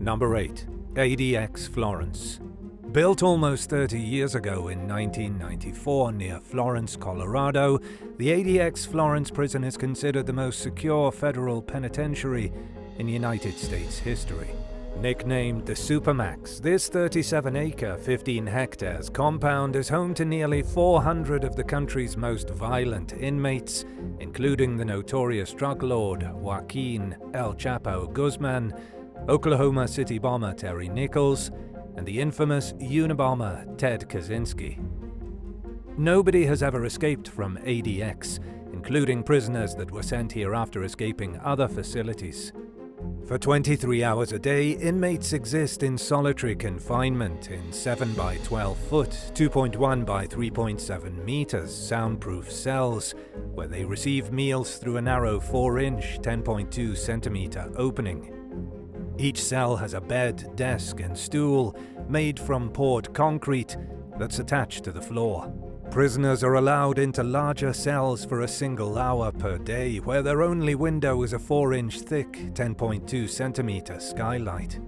Number 8. ADX Florence. Built almost 30 years ago in 1994 near Florence, Colorado, the ADX Florence prison is considered the most secure federal penitentiary in United States history. Nicknamed the Supermax, this 37-acre, 15 hectares compound is home to nearly 400 of the country's most violent inmates, including the notorious drug lord Joaquin El Chapo Guzman, Oklahoma City bomber Terry Nichols, and the infamous Unabomber Ted Kaczynski. Nobody has ever escaped from ADX, including prisoners that were sent here after escaping other facilities. For 23 hours a day, inmates exist in solitary confinement in 7 by 12 foot, 2.1 by 3.7 meters soundproof cells, where they receive meals through a narrow 4-inch, 10.2 centimeter opening. Each cell has a bed, desk, and stool made from poured concrete that's attached to the floor. Prisoners are allowed into larger cells for a single hour per day, where their only window is a 4-inch thick, 10.2 centimeter skylight.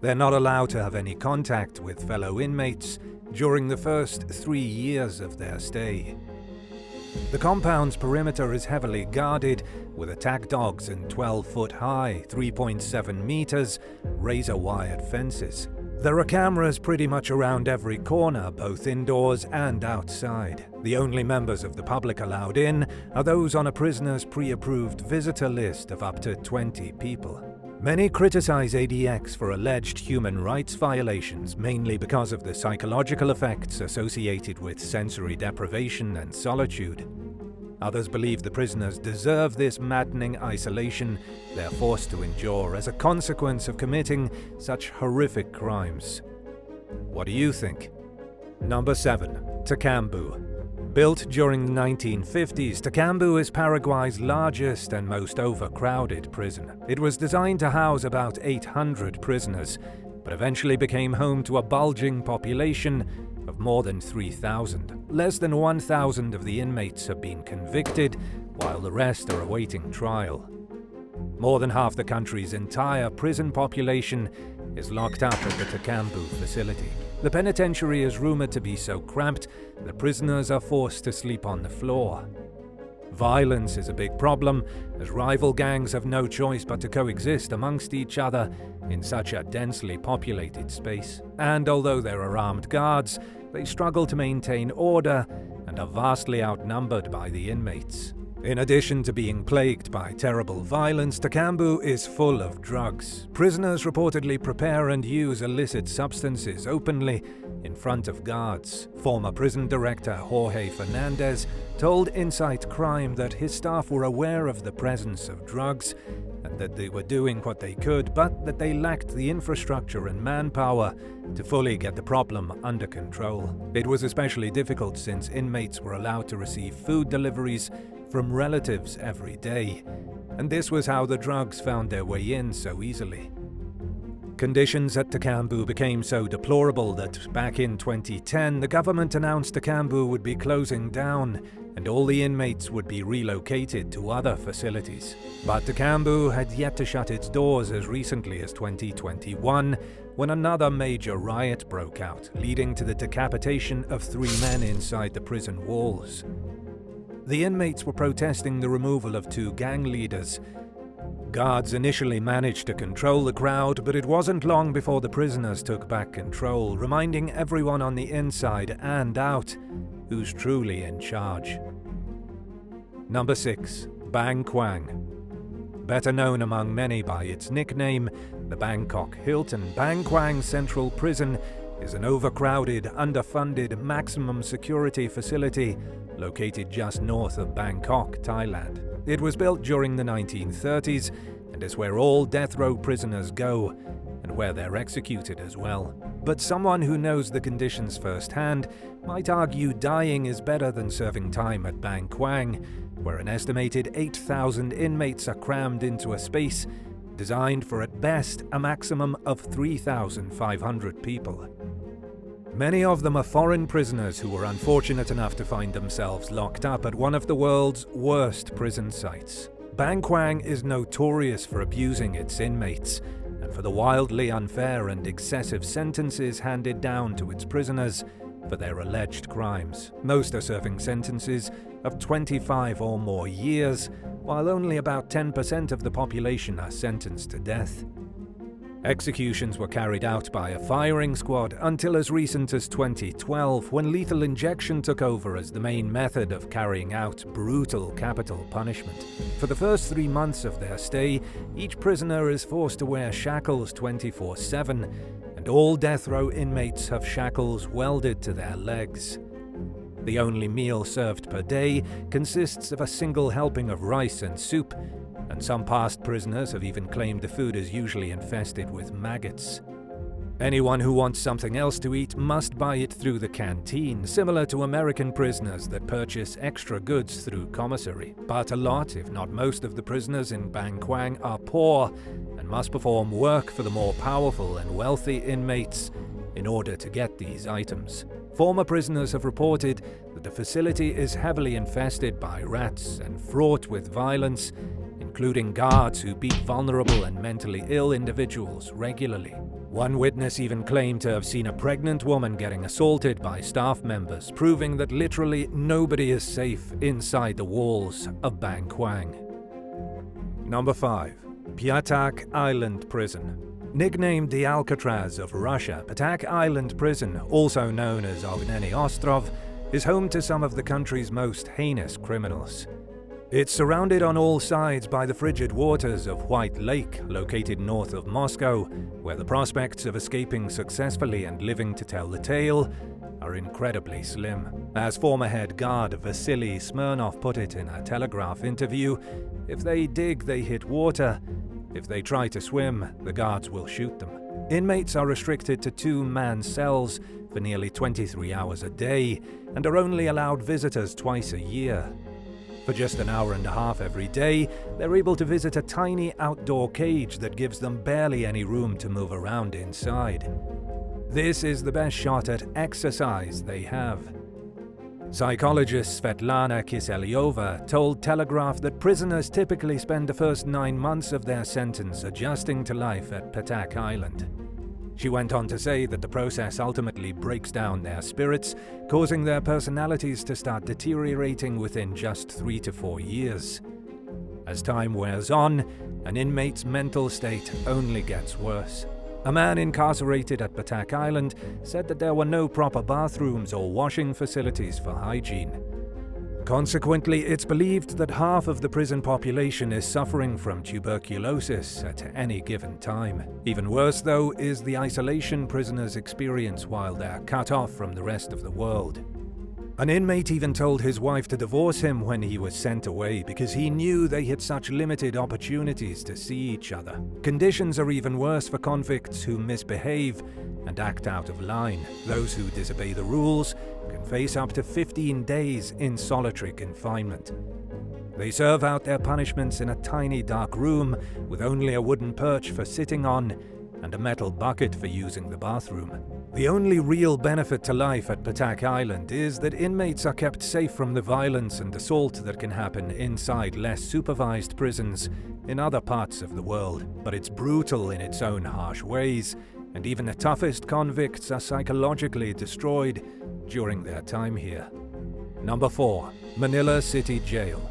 They're not allowed to have any contact with fellow inmates during the first 3 years of their stay. The compound's perimeter is heavily guarded with attack dogs and 12-foot high, 3.7 meters, razor-wired fences. There are cameras pretty much around every corner, both indoors and outside. The only members of the public allowed in are those on a prisoner's pre-approved visitor list of up to 20 people. Many criticize ADX for alleged human rights violations, mainly because of the psychological effects associated with sensory deprivation and solitude. Others believe the prisoners deserve this maddening isolation they're forced to endure as a consequence of committing such horrific crimes. What do you think? Number 7. Tacambu. Built during the 1950s, Tacambu is Paraguay's largest and most overcrowded prison. It was designed to house about 800 prisoners, but eventually became home to a bulging population of more than 3,000. Less than 1,000 of the inmates have been convicted, while the rest are awaiting trial. More than half the country's entire prison population is locked up at the Tacambu facility. The penitentiary is rumored to be so cramped that prisoners are forced to sleep on the floor. Violence is a big problem, as rival gangs have no choice but to coexist amongst each other in such a densely populated space. And although there are armed guards, they struggle to maintain order and are vastly outnumbered by the inmates. In addition to being plagued by terrible violence, Tacambu is full of drugs. Prisoners reportedly prepare and use illicit substances openly in front of guards. Former prison director Jorge Fernandez told Insight Crime that his staff were aware of the presence of drugs and that they were doing what they could, but that they lacked the infrastructure and manpower to fully get the problem under control. It was especially difficult since inmates were allowed to receive food deliveries from relatives every day, and this was how the drugs found their way in so easily. Conditions at Tacambu became so deplorable that back in 2010, the government announced Tacambu would be closing down and all the inmates would be relocated to other facilities. But Tacambu had yet to shut its doors as recently as 2021, when another major riot broke out, leading to the decapitation of 3 men inside the prison walls. The inmates were protesting the removal of 2 gang leaders. Guards initially managed to control the crowd, but it wasn't long before the prisoners took back control, reminding everyone on the inside and out who's truly in charge. Number 6. Bangkwang. Better known among many by its nickname, the Bangkok Hilton, Bangkwang Central Prison is an overcrowded, underfunded, maximum security facility located just north of Bangkok, Thailand. It was built during the 1930s and is where all death row prisoners go and where they're executed as well. But someone who knows the conditions firsthand might argue dying is better than serving time at Bangkwang, where an estimated 8,000 inmates are crammed into a space designed for at best a maximum of 3,500 people. Many of them are foreign prisoners who were unfortunate enough to find themselves locked up at one of the world's worst prison sites. Bangkwang is notorious for abusing its inmates, and for the wildly unfair and excessive sentences handed down to its prisoners for their alleged crimes. Most are serving sentences of 25 or more years, while only about 10% of the population are sentenced to death. Executions were carried out by a firing squad until as recent as 2012, when lethal injection took over as the main method of carrying out brutal capital punishment. For the first 3 months of their stay, each prisoner is forced to wear shackles 24/7, and all death row inmates have shackles welded to their legs. The only meal served per day consists of a single helping of rice and soup, and some past prisoners have even claimed the food is usually infested with maggots. Anyone who wants something else to eat must buy it through the canteen, similar to American prisoners that purchase extra goods through commissary. But a lot, if not most, of the prisoners in Bangkwang are poor and must perform work for the more powerful and wealthy inmates in order to get these items. Former prisoners have reported that the facility is heavily infested by rats and fraught with violence, including guards who beat vulnerable and mentally ill individuals regularly. One witness even claimed to have seen a pregnant woman getting assaulted by staff members, proving that literally nobody is safe inside the walls of Bangkwang. Number 5. Patak Island Prison. Nicknamed the Alcatraz of Russia, Patak Island Prison, also known as Ogneny Ostrov, is home to some of the country's most heinous criminals. It's surrounded on all sides by the frigid waters of White Lake, located north of Moscow, where the prospects of escaping successfully and living to tell the tale are incredibly slim. As former head guard Vasily Smirnov put it in a Telegraph interview, if they dig, they hit water. If they try to swim, the guards will shoot them. Inmates are restricted to 2-man cells for nearly 23 hours a day and are only allowed visitors twice a year. For just an hour and a half every day, they're able to visit a tiny outdoor cage that gives them barely any room to move around inside. This is the best shot at exercise they have. Psychologist Svetlana Kiselyova told Telegraph that prisoners typically spend the first 9 months of their sentence adjusting to life at Patak Island. She went on to say that the process ultimately breaks down their spirits, causing their personalities to start deteriorating within just 3 to 4 years. As time wears on, an inmate's mental state only gets worse. A man incarcerated at Patak Island said that there were no proper bathrooms or washing facilities for hygiene. Consequently, it's believed that half of the prison population is suffering from tuberculosis at any given time. Even worse, though, is the isolation prisoners experience while they're cut off from the rest of the world. An inmate even told his wife to divorce him when he was sent away because he knew they had such limited opportunities to see each other. Conditions are even worse for convicts who misbehave and act out of line. Those who disobey the rules can face up to 15 days in solitary confinement. They serve out their punishments in a tiny dark room with only a wooden perch for sitting on and a metal bucket for using the bathroom. The only real benefit to life at Patak Island is that inmates are kept safe from the violence and assault that can happen inside less supervised prisons in other parts of the world. But it's brutal in its own harsh ways, and even the toughest convicts are psychologically destroyed during their time here. Number 4. Manila City Jail.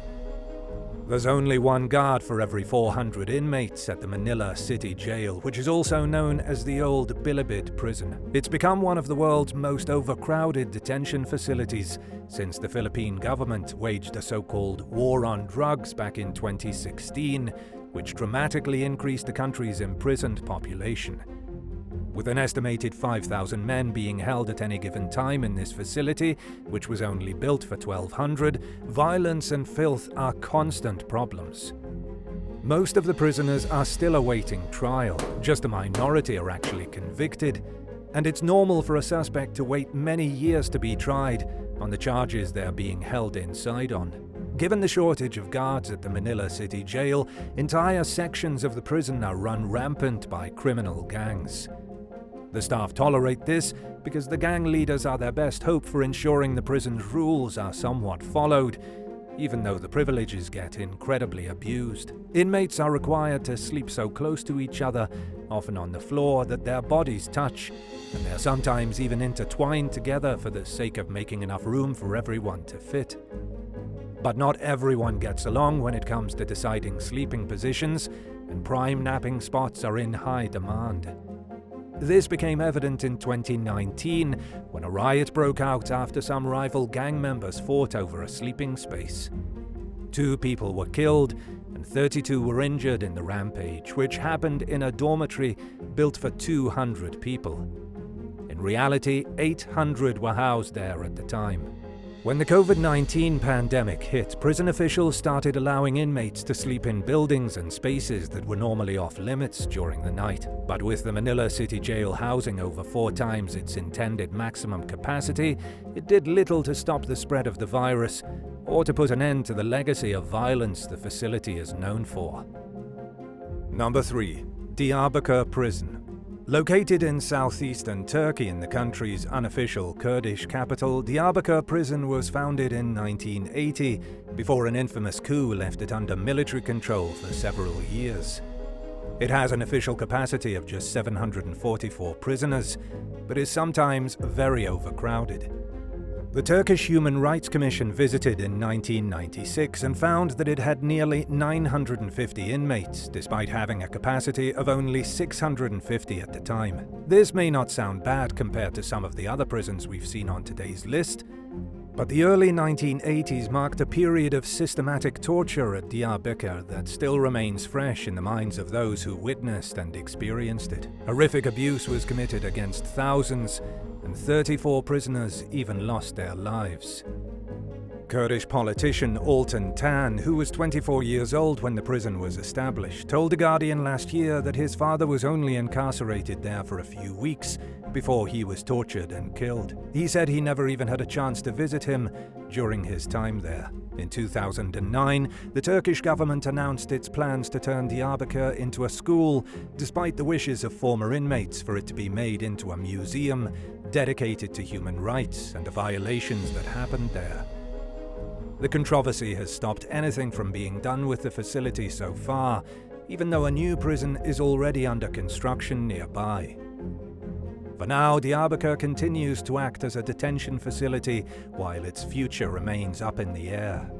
There's only one guard for every 400 inmates at the Manila City Jail, which is also known as the Old Bilibid Prison. It's become one of the world's most overcrowded detention facilities since the Philippine government waged a so-called war on drugs back in 2016, which dramatically increased the country's imprisoned population. With an estimated 5,000 men being held at any given time in this facility, which was only built for 1,200, violence and filth are constant problems. Most of the prisoners are still awaiting trial. Just a minority are actually convicted, and it's normal for a suspect to wait many years to be tried on the charges they're being held inside on. Given the shortage of guards at the Manila City Jail, entire sections of the prison are run rampant by criminal gangs. The staff tolerate this because the gang leaders are their best hope for ensuring the prison's rules are somewhat followed, even though the privileges get incredibly abused. Inmates are required to sleep so close to each other, often on the floor, that their bodies touch, and they're sometimes even intertwined together for the sake of making enough room for everyone to fit. But not everyone gets along when it comes to deciding sleeping positions, and prime napping spots are in high demand. This became evident in 2019 when a riot broke out after some rival gang members fought over a sleeping space. 2 people were killed and 32 were injured in the rampage, which happened in a dormitory built for 200 people. In reality, 800 were housed there at the time. When the COVID-19 pandemic hit, prison officials started allowing inmates to sleep in buildings and spaces that were normally off-limits during the night. But with the Manila City Jail housing over 4 times its intended maximum capacity, it did little to stop the spread of the virus or to put an end to the legacy of violence the facility is known for. Number 3. Diyarbakir Prison. Located in southeastern Turkey in the country's unofficial Kurdish capital, Diyarbakir Prison was founded in 1980 before an infamous coup left it under military control for several years. It has an official capacity of just 744 prisoners, but is sometimes very overcrowded. The Turkish Human Rights Commission visited in 1996 and found that it had nearly 950 inmates, despite having a capacity of only 650 at the time. This may not sound bad compared to some of the other prisons we've seen on today's list, but the early 1980s marked a period of systematic torture at Diyarbakir that still remains fresh in the minds of those who witnessed and experienced it. Horrific abuse was committed against thousands, and 34 prisoners even lost their lives. Kurdish politician Altan Tan, who was 24 years old when the prison was established, told The Guardian last year that his father was only incarcerated there for a few weeks before he was tortured and killed. He said he never even had a chance to visit him during his time there. In 2009, the Turkish government announced its plans to turn Diyarbakir into a school, despite the wishes of former inmates for it to be made into a museum dedicated to human rights and the violations that happened there. The controversy has stopped anything from being done with the facility so far, even though a new prison is already under construction nearby. For now, Diyarbakir continues to act as a detention facility while its future remains up in the air.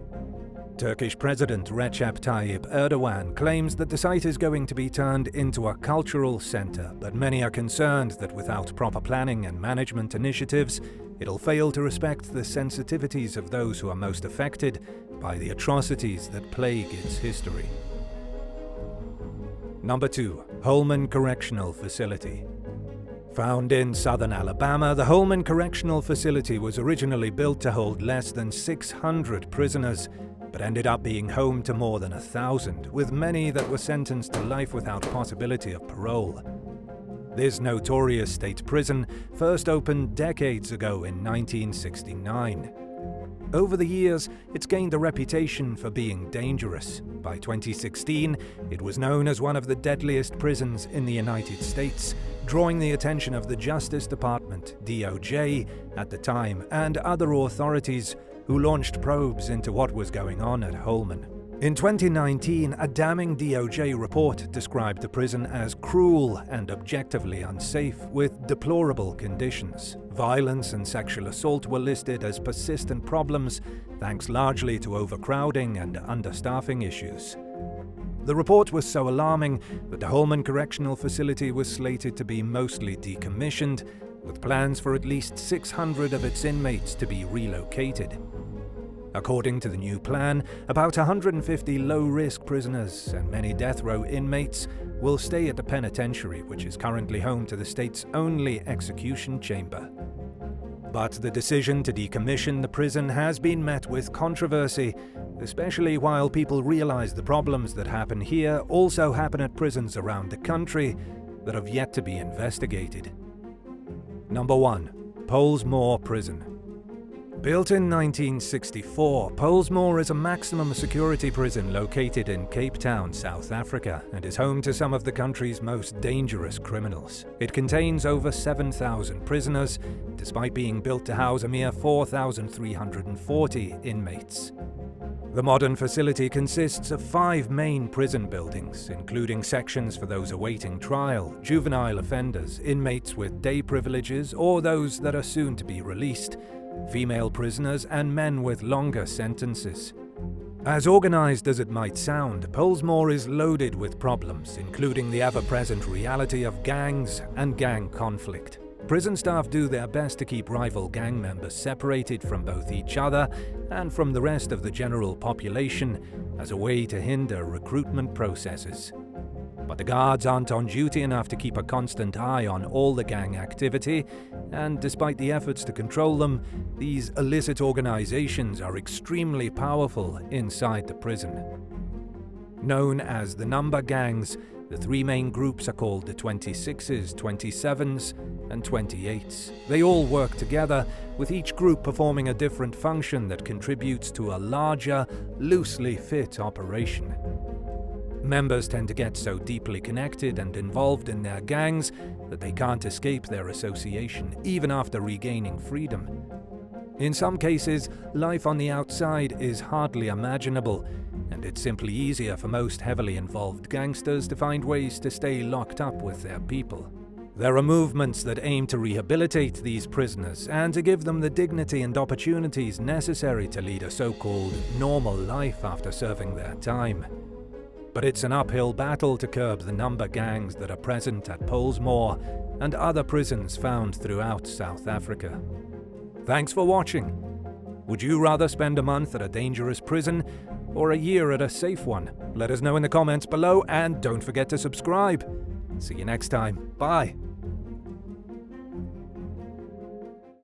Turkish President Recep Tayyip Erdogan claims that the site is going to be turned into a cultural center, but many are concerned that without proper planning and management initiatives, it'll fail to respect the sensitivities of those who are most affected by the atrocities that plague its history. Number 2. Holman Correctional Facility. Found in southern Alabama, the Holman Correctional Facility was originally built to hold less than 600 prisoners, but ended up being home to more than 1,000, with many that were sentenced to life without possibility of parole. This notorious state prison first opened decades ago in 1969. Over the years, it's gained a reputation for being dangerous. By 2016, it was known as one of the deadliest prisons in the United States, drawing the attention of the Justice Department, DOJ, at the time, and other authorities who launched probes into what was going on at Holman. In 2019, a damning DOJ report described the prison as cruel and objectively unsafe, with deplorable conditions. Violence and sexual assault were listed as persistent problems, thanks largely to overcrowding and understaffing issues. The report was so alarming that the Holman Correctional Facility was slated to be mostly decommissioned, with plans for at least 600 of its inmates to be relocated. According to the new plan, about 150 low-risk prisoners and many death row inmates will stay at the penitentiary, which is currently home to the state's only execution chamber. But the decision to decommission the prison has been met with controversy, especially while people realize the problems that happen here also happen at prisons around the country that have yet to be investigated. Number 1. Pollsmoor Prison. Built in 1964, Pollsmoor is a maximum security prison located in Cape Town, South Africa, and is home to some of the country's most dangerous criminals. It contains over 7,000 prisoners, despite being built to house a mere 4,340 inmates. The modern facility consists of 5 main prison buildings, including sections for those awaiting trial, juvenile offenders, inmates with day privileges or those that are soon to be released, female prisoners, and men with longer sentences. As organized as it might sound, Pollsmoor is loaded with problems, including the ever-present reality of gangs and gang conflict. Prison staff do their best to keep rival gang members separated from both each other and from the rest of the general population as a way to hinder recruitment processes. But the guards aren't on duty enough to keep a constant eye on all the gang activity, and despite the efforts to control them, these illicit organizations are extremely powerful inside the prison. Known as the number gangs, the 3 main groups are called the 26s, 27s, and 28s. They all work together, with each group performing a different function that contributes to a larger, loosely fit operation. Members tend to get so deeply connected and involved in their gangs that they can't escape their association, even after regaining freedom. In some cases, life on the outside is hardly imaginable, and it's simply easier for most heavily involved gangsters to find ways to stay locked up with their people. There are movements that aim to rehabilitate these prisoners and to give them the dignity and opportunities necessary to lead a so-called normal life after serving their time. But it's an uphill battle to curb the number gangs that are present at Pollsmoor and other prisons found throughout South Africa. Thanks for watching. Would you rather spend a month at a dangerous prison or a year at a safe one? Let us know in the comments below, and don't forget to subscribe. See you next time. Bye.